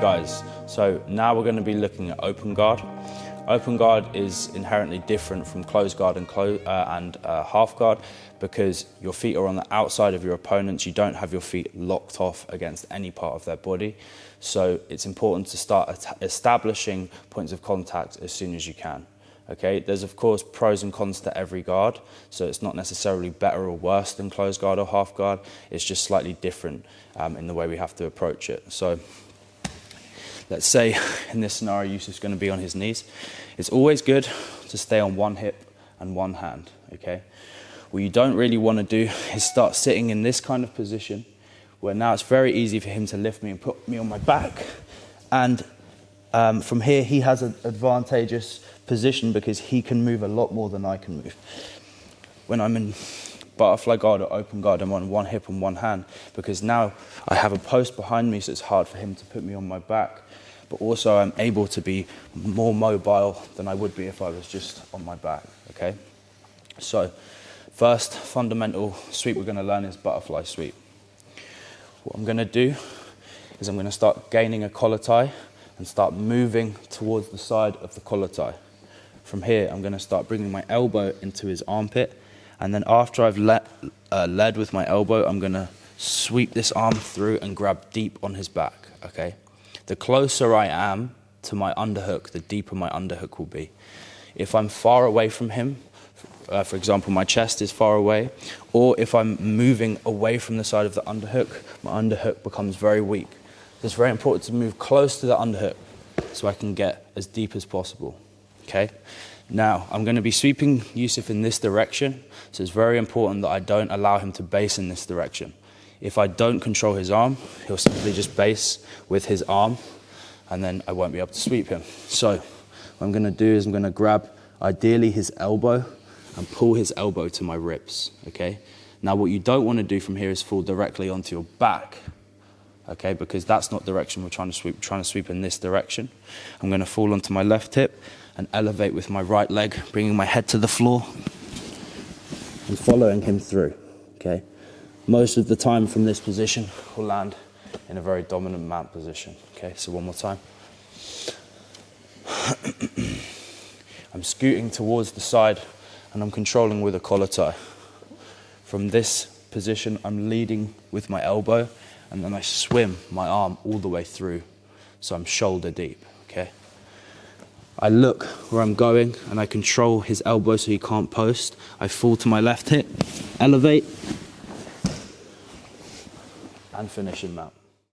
guys, so now we're going to be looking at open guard. Open guard is inherently different from closed guard and half guard because your feet are on the outside of your opponents. You don't have your feet locked off against any part of their body. So it's important to start establishing points of contact as soon as you can. Okay, there's of course pros and cons to every guard, so it's not necessarily better or worse than closed guard or half guard. It's just slightly different in the way we have to approach it. So let's say in this scenario Yusuf's going to be on his knees. It's always good to stay on one hip and one hand. Okay, what you don't really want to do is start sitting in this kind of position where now it's very easy for him to lift me and put me on my back, and from here he has an advantageous position because he can move a lot more than I can move. When I'm in butterfly guard or open guard, I'm on one hip and one hand because now I have a post behind me, so it's hard for him to put me on my back, but also I'm able to be more mobile than I would be if I was just on my back. Okay, so first fundamental sweep we're going to learn is butterfly sweep. What I'm going to do is I'm going to start gaining a collar tie and start moving towards the side of the collar tie. From here, I'm going to start bringing my elbow into his armpit, and then after I've led with my elbow, I'm going to sweep this arm through and grab deep on his back. Okay, the closer I am to my underhook, the deeper my underhook will be. If I'm far away from him, for example, my chest is far away, or if I'm moving away from the side of the underhook, my underhook becomes very weak. So it's very important to move close to the underhook so I can get as deep as possible. Okay, now I'm going to be sweeping Yusuf in this direction, so it's very important that I don't allow him to base in this direction. If I don't control his arm, he'll simply just base with his arm, and then I won't be able to sweep him. So what I'm going to do is I'm going to grab ideally his elbow and pull his elbow to my ribs. Okay, now what you don't want to do from here is fall directly onto your back. Okay, because that's not the direction we're trying to sweep. We're trying to sweep in this direction. I'm going to fall onto my left hip and elevate with my right leg, bringing my head to the floor and following him through. Okay, most of the time from this position we'll land in a very dominant mount position. Okay, so one more time. I'm scooting towards the side and I'm controlling with a collar tie. From this position I'm leading with my elbow, and then I swim my arm all the way through, so I'm shoulder deep. Okay, I look where I'm going and I control his elbow so he can't post. I fall to my left hip, elevate, and finish in mount.